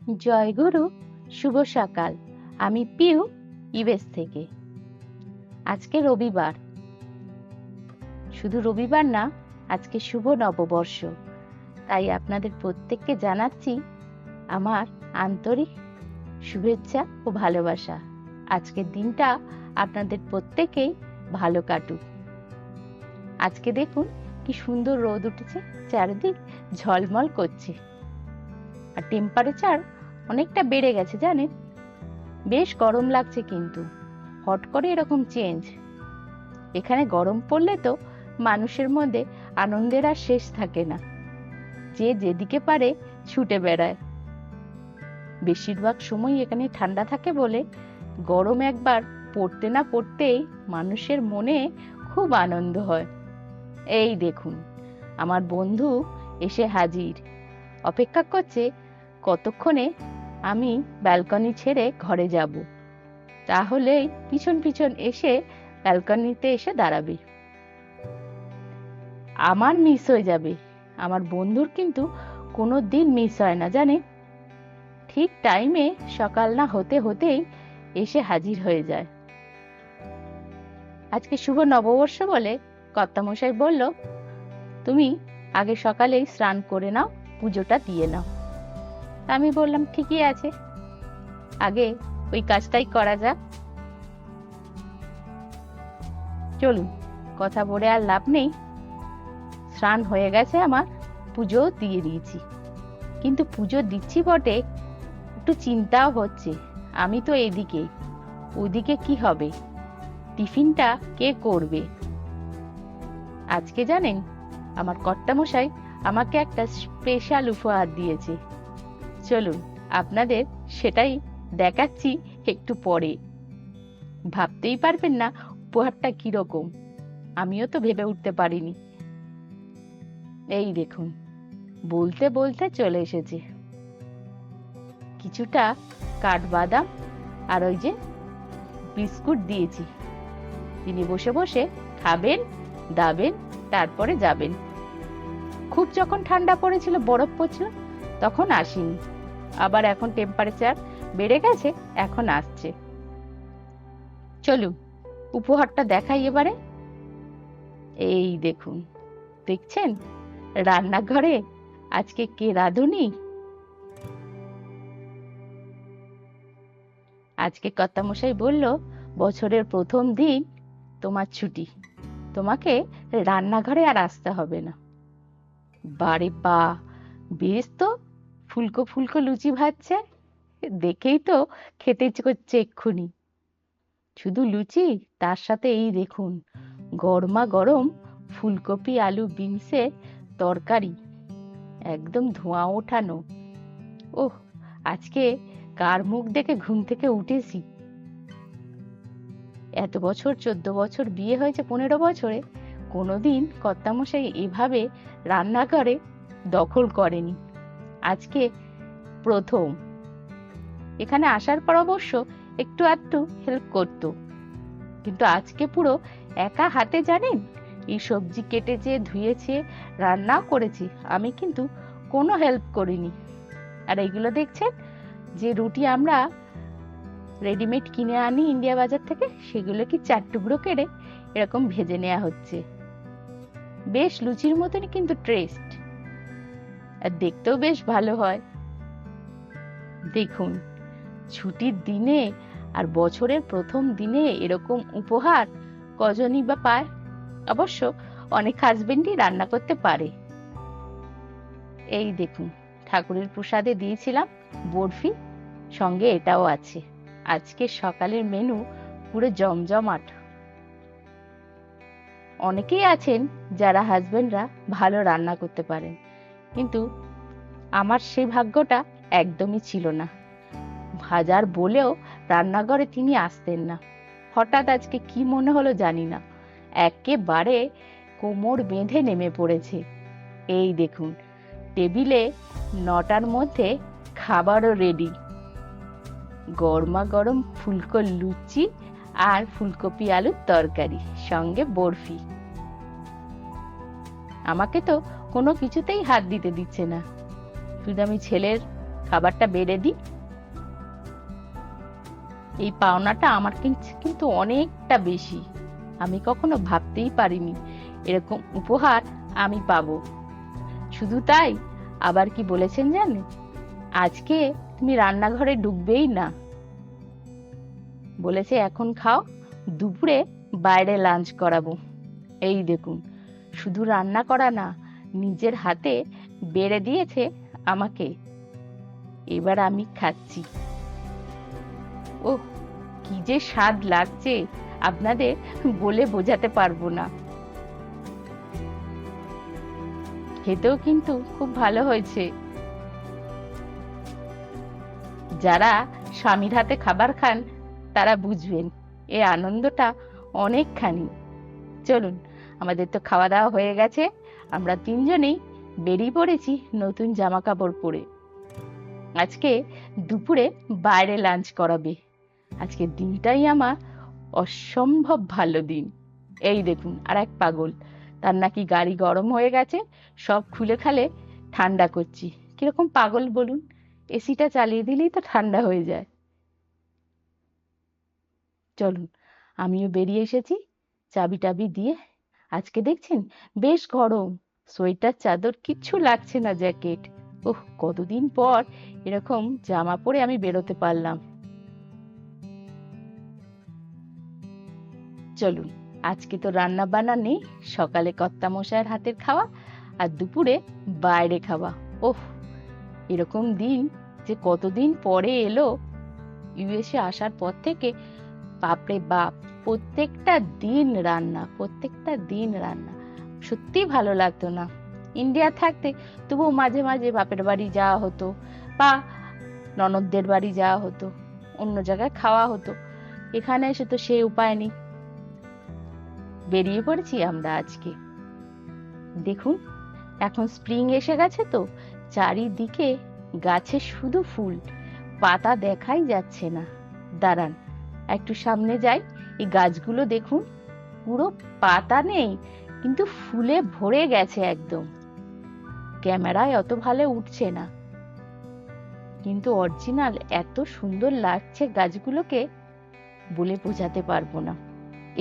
জয় গুরু, শুভ সকাল। আমি পিউ, ইউএস থেকে। আজকে রবিবার। শুধু রবিবার না, আজকে শুভ নববর্ষ। তাই আপনাদের প্রত্যেককে জানাচ্ছি আমার আন্তরিক শুভেচ্ছা ও ভালোবাসা। আজকের দিনটা আপনাদের প্রত্যেকেই ভালো কাটুক। আজকে দেখুন কি সুন্দর রোদ উঠেছে, চারিদিক ঝলমল করছে। আর টেম্পারেচার অনেকটা বেড়ে গেছে জানেন। বেশ গরম লাগছে, কিন্তু হট করে এরকম চেঞ্জ। এখানে গরম পড়লে তো মানুষের মধ্যে আনন্দের আর শেষ থাকে না, যে যেদিকে পারে ছুটে বেড়ায়। বেশিরভাগ সময় এখানে ঠান্ডা থাকে বলে গরম একবার পড়তে না পড়তেই মানুষের মনে খুব আনন্দ হয়। এই দেখুন, আমার বন্ধু এসে হাজির। অপেক্ষা করছে কতক্ষণে আমি ব্যালকনি ছেড়ে ঘরে যাব, তাহলেই পিছন পিছন এসে ব্যালকনিতে এসে দাঁড়াবে। আমার মিস হয়ে যাবে, আমার বন্ধুর কিন্তু কোনো দিন মিস হয় না জানে। ঠিক টাইমে সকাল না হতে হতেই এসে হাজির হয়ে যায়। আজকে শুভ নববর্ষ বলে কর্তামশাই বলল, তুমি আগে সকালেই স্নান করে নাও, পুজোটা দিয়ে নাও। আমি বললাম ঠিকই আছে, আগে ওই কাজটাই করা যাক। চলুন, কথা বলে আর লাভ নেই। স্নান হয়ে গেছে আমার, পুজো দিয়ে দিয়েছি। কিন্তু পুজো দিচ্ছি বটে, একটু চিন্তাও হচ্ছে। আমি তো এদিকে, ওদিকে কি হবে, টিফিনটা কে করবে। আজকে জানেন, আমার কর্তামশাই আমাকে একটা স্পেশাল উপহার দিয়েছে। চলুন আপনাদের সেটাই দেখাচ্ছি একটু পরে। ভাবতেই পারবেন না উপহারটা কিরকম, আমিও তো ভেবে উঠতে পারিনি। এই দেখুন, বলতে বলতে চলে এসেছে। কিছুটা কাঠবাদাম আর ওই যে বিস্কুট দিয়েছি। তিনি বসে বসে খাবেন, দাবেন, তারপরে যাবেন। খুব যখন ঠান্ডা পড়েছিল, বরফ পড়ছিল, তখন আসেনি। আবার এখন টেম্পারেচার বেড়ে গেছে, এখন আসছে। চলুন উপহারটা দেখাই এবারে। এই দেখুন, দেখছেন রান্নাঘরে আজকে কে রাঁধুনি। আজকে কর্তামশাই বলল, বছরের প্রথম দিন তোমার ছুটি, তোমাকে রান্নাঘরে আর আসতে হবে না। বারে বা, বেশ তো, ফুলকো ফুলকো লুচি ভাজছে, দেখেই তো খেতে ইচ্ছে করছে এক্ষুনি। শুধু লুচি, তার সাথে এই দেখুন গরমা গরম ফুলকপি আলু বিনসের তরকারি, একদম ধোঁয়া ওঠানো। ওহ, আজকে কার মুখ দেখে ঘুম থেকে উঠেছি। এত বছর, 14 বছর বিয়ে হয়েছে, 15 বছরে কোনোদিন কর্তামশাই এভাবে রান্নাঘরে দখল করেনি। আজকে প্রথম। এখানে আসার পর অবশ্য একটু আধটু হেল্প করতো, কিন্তু আজকে পুরো একা হাতে জানেন, এই সবজি কেটেছে, ধুয়েছে, রান্নাও করেছি। আমি কিন্তু কোনো হেল্প করিনি। আর এইগুলো দেখছেন, যে রুটি আমরা রেডিমেড কিনে আনি ইন্ডিয়া বাজার থেকে, সেগুলো কি 4 টুকরো কেটে এরকম ভেজে নেওয়া হচ্ছে। বেশ লুচির মতনই কিন্তু টেস্ট, আর দেখতেও বেশ ভালো হয়। দেখুন, ছুটির দিনে আর বছরের প্রথম দিনে এরকম উপহার কজনই বা পায়। অবশ্য অনেক হাজবেন্ডই রান্না করতে পারে। এই দেখুন, ঠাকুরের প্রসাদে দিয়েছিলাম বরফি, সঙ্গে এটাও আছে। আজকে সকালের মেনু পুরো জমজমাট। অনেকেই আছেন যারা হাজবেন্ডরা ভালো রান্না করতে পারেন, কিন্তু আমার সেই ভাগ্যটা একদমই ছিল না। হাজার বলেও রান্নাঘরে তিনি আসতেন না। হঠাৎ আজকে কি মনে হলো জানি না, একেবারে কোমর বেঁধে নেমে পড়েছে। এই দেখুন, টেবিলে 9টার মধ্যে খাবারও রেডি। গরমা গরম ফুলকো লুচি আর ফুলকপি আলুর তরকারি, সঙ্গে বরফি। আমাকে তো কোনো কিছুতেই হাত দিতে দিচ্ছে না, শুধু আমি ছেলের খাবারটা বেড়ে দিই। এই পাওনাটা আমার কিন্তু অনেকটা বেশি। আমি কখনো ভাবতেই পারিনি এরকম উপহার আমি পাবো। শুধু তাই, আবার কি বলেছেন জানেন? আজকে তুমি রান্নাঘরে ঢুকবেই না। বলেছে এখন খাও, দুপুরে বাইরে লাঞ্চ করাবো। এই দেখুন, শুধু রান্না করা না, নিজের হাতে বেড়ে দিয়েছে আমাকে। এবার আমি খাচ্ছি। ওহ, কি যে স্বাদ লাগছে, আপনাদের বলে বোঝাতে পারবো না। খেতেও কিন্তু খুব ভালো হয়েছে। যারা স্বামীর হাতে খাবার খান তারা বুঝবেন এই আনন্দটা অনেকখানি। চলুন, আমাদের তো খাওয়া দাওয়া হয়ে গেছে। আমরা তিনজনেই বেরিয়ে পড়েছি নতুন জামা কাপড় পরে। আজকে দুপুরে বাইরে লাঞ্চ করাবে। আজকের দিনটাই আমার অসম্ভব ভালো দিন। এই দেখুন, আর এক পাগল, তার নাকি গাড়ি গরম হয়ে গেছে, সব খুলে খালে ঠান্ডা করছি। কিরকম পাগল বলুন? এসিটা চালিয়ে দিলেই তো ঠান্ডা হয়ে যায়। চলুন, আমিও বেরিয়ে এসেছি চাবি টাবি দিয়ে। আজকে দেখছেন বেশ গরম, সোয়েটার চাদর কিচ্ছু লাগছে না, জ্যাকেট। ওহ, কতদিন পর এরকম জামা পরে আমি বেরোতে পারলাম। চলুন, আজকে তো রান্না বান্না নেই, সকালে কর্তামশাইয়ের হাতের খাওয়া আর দুপুরে বাইরে খাওয়া। ওহ, এরকম দিন যে কতদিন পরে এলো। ইউএসএ আসার পর থেকে বাপরে বাপ, প্রত্যেকটা দিন রান্না, প্রত্যেকটা দিন রান্না। সত্যি ভালো লাগতো না। ইন্ডিয়া থাকতে তবুও মাঝে মাঝে বাপের বাড়ি যাওয়া হতো বা ননদদের বাড়ি যাওয়া হতো, অন্য জায়গায় খাওয়া হতো। এখানে এসে তো সেই উপায় নেই। বেরিয়ে পড়েছি আমরা আজকে। দেখুন, এখন স্প্রিং এসে গেছে তো চারিদিকে গাছে শুধু ফুল, পাতা দেখাই যাচ্ছে না। দাঁড়ান, একটু সামনে যাই। এই গাছগুলো দেখুন, পুরো পাতা নেই কিন্তু ফুলে ভরে গেছে একদম। ক্যামেরায় অত ভালো উঠছে না, কিন্তু অরিজিনাল এত সুন্দর লাগছে গাছগুলোকে, বলে বোঝাতে পারবো না।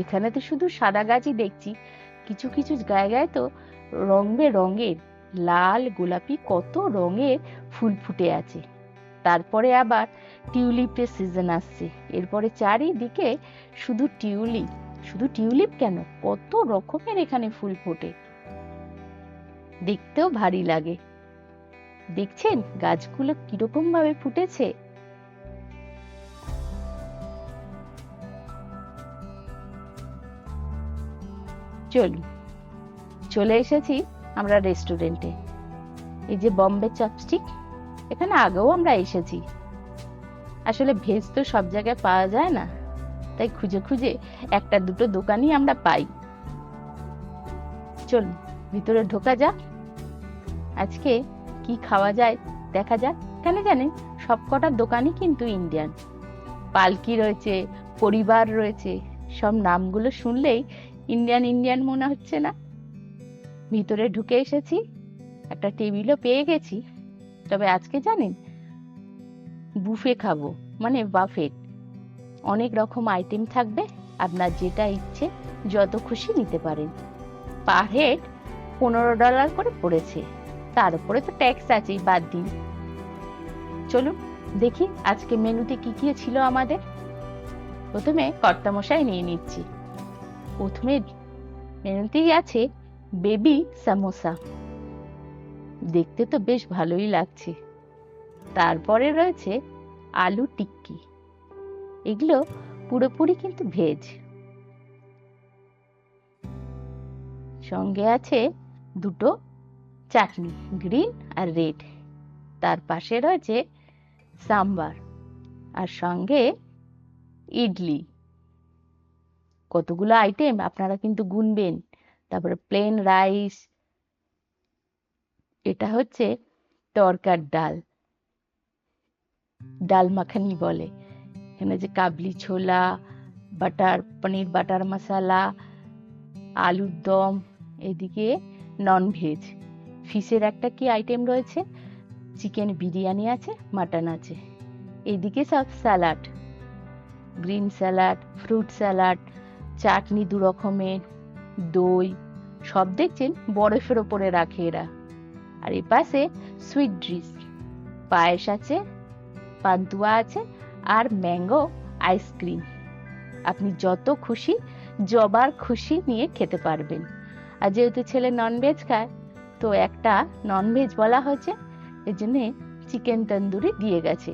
এখানে তো শুধু সাদা গাছই দেখছি, কিছু কিছু জায়গায় তো রং বেরঙের, লাল গোলাপি কত রঙের ফুল ফুটে আছে। তারপরে আবার টিউলিপের সিজন আসছে। এরপরে চারিদিকে শুধু টিউলিপ। শুধু টিউলিপ কেন, কত রকমের এখানে ফুল ফোটে, দেখতেও ভারী লাগে। দেখছেন গাছগুলো কিরকম ভাবে ফুটেছে। চলুন, চলে এসেছি আমরা রেস্টুরেন্টে। এই যে বম্বে চপস্টিক, এখানে আগেও আমরা এসেছি। আসলে ভেজ তো সব জায়গায় পাওয়া যায় না, তাই খুঁজে খুঁজে একটা দুটো দোকানই আমরা পাই। চলুন ভিতরে ঢোকা যাক, আজকে কি খাওয়া যায় দেখা যাক। কেন জানেন, সবকটা দোকানই কিন্তু ইন্ডিয়ান। পালকি রয়েছে, পরিবার রয়েছে, সব নামগুলো শুনলেই ইন্ডিয়ান ইন্ডিয়ান মনে হচ্ছে না? ভিতরে ঢুকে এসেছি, একটা টেবিলও পেয়ে গেছি। তবে আজকে জানেন বুফে খাবো, মানে বাফেট। অনেক রকম আইটেম থাকবে, আপনার যেটা ইচ্ছে যত খুশি নিতে পারেন। পার হেড $15 করে পড়েছে, তার উপরে তো ট্যাক্স আছেই, বাদ দিন। চলুন দেখি আজকে মেনুতে কি কি ছিল আমাদের। প্রথমে কর্তামশাই নিয়ে নিচ্ছি। প্রথমে মেনুতেই আছে বেবি সামোসা, দেখতে তো বেশ ভালোই লাগছে। তারপরে রয়েছে আলু টিক্কি, এগুলো পুরোপুরি কিন্তু ভেজ। সঙ্গে আছে দুটো চাটনি, গ্রিন আর রেড। তার পাশে রয়েছে সাম্বার, আর সঙ্গে ইডলি। কতগুলো আইটেম আপনারা কিন্তু গুনবেন। তারপরে প্লেন রাইস, এটা হচ্ছে তরকার ডাল, ডাল মাখানি বলে। এখানে যে কাবলি ছোলা, বাটার পনির, বাটার মশলা, আলুর দম, এদিকে নন ভেজ। ফিশের একটা কি আইটেম রয়েছে, চিকেন বিরিয়ানি আছে, মাটন আছে। এদিকে সব salad, green salad, fruit salad, chutney 2 রকমের, দই, সব দেখছেন বরফের ওপরে রাখে এরা। আর এপাশে সুইট ড্রিঙ্কস, পায়েস আছে, পান্তুয়া আছে আর ম্যাঙ্গো আইসক্রিম। আপনি যত খুশি জবার খুশি নিয়ে খেতে পারবেন। আর যেহেতু ছেলে ননভেজ খায়, তো একটা ননভেজ বলা হয়েছে, এর জন্যে চিকেন তন্দুরি দিয়ে গেছে।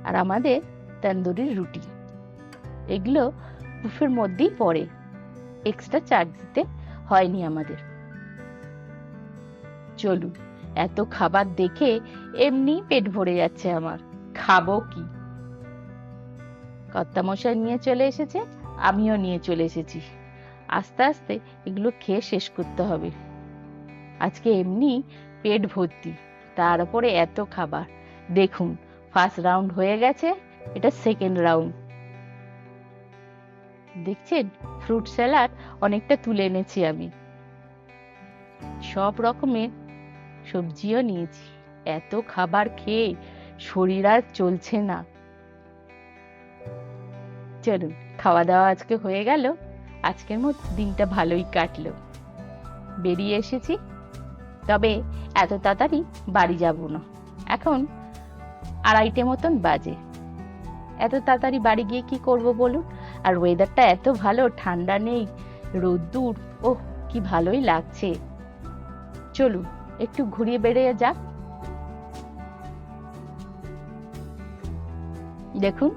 আর আমাদের তন্দুরির রুটি, এগুলো বুফের মধ্যেই পড়ে, এক্সট্রা চার্জ দিতে হয়নি আমাদের। চলুন, এত খাবার দেখে এমনি পেট ভরে যাচ্ছে আমার, খাবো কি। কর্তামশাই নিয়ে চলে এসেছে, আমিও নিয়ে চলে এসেছি। আস্তে আস্তে এগুলো খেয়ে শেষ করতে হবে। আজকে এমনি পেট ভর্তি, তার উপরে এত খাবার। দেখুন, ফার্স্ট রাউন্ড হয়ে গেছে, এটা সেকেন্ড রাউন্ড। দেখছেন, ফ্রুট স্যালাড অনেকটা তুলে এনেছি আমি, সব রকমের সবজিও নিয়েছি। এত খাবার খেয়ে শরীর আর চলছে না। চলুন, খাওয়া দাওয়া আজকে হয়ে গেল। আজকের মতো দিনটা ভালোই কাটলো। বেরিয়ে এসেছি, তবে এত তাড়াতাড়ি বাড়ি যাব না। এখন 2:30 মতন বাজে। এত তাড়াতাড়ি বাড়ি গিয়ে কি করব বলুন? আর ওয়েদারটা এত ভালো, ঠান্ডা নেই, রোদ্দুর, ওহ কি ভালোই লাগছে। চলুন একটু ঘুরিয়ে বেড়িয়ে যাক। দেখুন,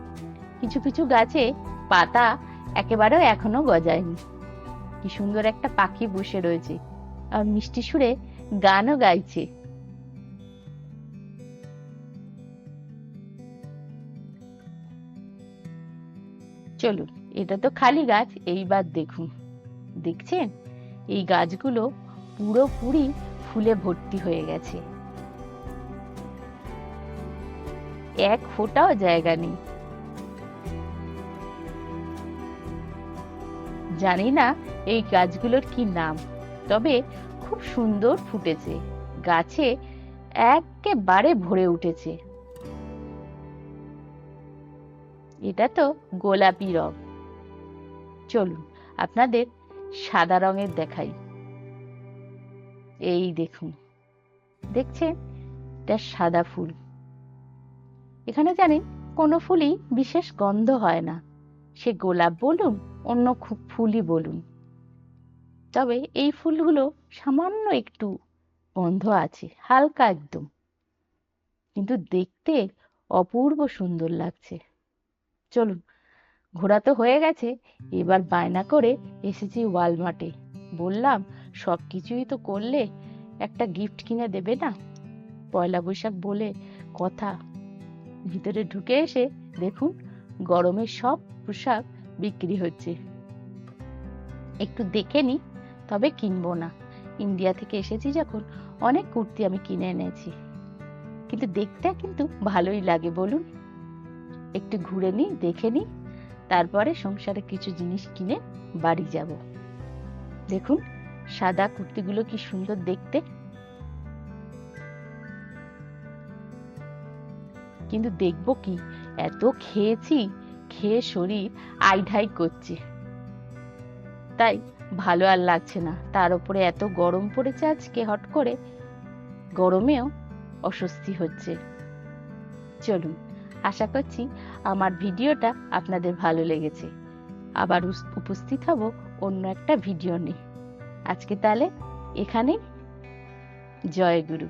কিছু কিছু গাছে পাতা একেবারেও এখনো গজায়নি। কি সুন্দর একটা পাখি বসে রয়েছে আর মিষ্টি সুরে গানও গাইছে। চলুন, এটা তো খালি গাছ, এইবার দেখুন। দেখছেন, এই গাছগুলো পুরোপুরি ফুলে ভর্তি হয়ে গেছে, এক ফোঁটাও জায়গা নেই। জানি না এই গাছগুলোর কি নাম, তবে খুব সুন্দর ফুটেছে, গাছে একেবারে ভরে উঠেছে। এটা তো গোলাপি রং। চলুন আপনাদের সাদা রঙের দেখাই। এই দেখুন, দেখছেন, এটা সাদা ফুল। এখানে জানেন কোনো ফুলই বিশেষ গন্ধ হয় না, সে গোলাপ বলুন অন্য ফুলই বলুন। তবে এই ফুলগুলো সামান্য একটু গন্ধ আছে, হালকা একদম, কিন্তু দেখতে অপূর্ব সুন্দর লাগছে। চলুন, ঘোরা তো হয়ে গেছে, এবার বায়না করে এসেছি ওয়ালমার্টে। বললাম সবকিছুই তো করলে, একটা গিফট কিনে দেবে না? পয়লা বৈশাখ বলে কথা। ভিতরে ঢুকে এসে দেখুন গরমের সব পোশাক বিক্রি হচ্ছে। একটু দেখে নি, তবে কিনবো না। ইন্ডিয়া থেকে এসেছি যখন, অনেক কুর্তি আমি কিনে এনেছি, কিন্তু দেখতে কিন্তু ভালোই লাগে বলুন। একটু ঘুরে নি, দেখে নি, তারপরে সংসারে কিছু জিনিস কিনে বাড়ি যাব। দেখুন সাদা কুর্তিগুলো কি সুন্দর দেখতে, কিন্তু দেখবো কি, এত খেয়েছি, খেয়ে শরীর আইঢাই করছে, তাই ভালো আর লাগছে না। তার উপরে এত গরম পড়েছে আজকে, হট করে গরমেও অস্বস্তি হচ্ছে। চলুন, আশা করছি আমার ভিডিওটা আপনাদের ভালো লেগেছে। আবার উপস্থিত হব অন্য একটা ভিডিও নিয়ে। আজকে তাহলে এখানেই, জয় গুরু।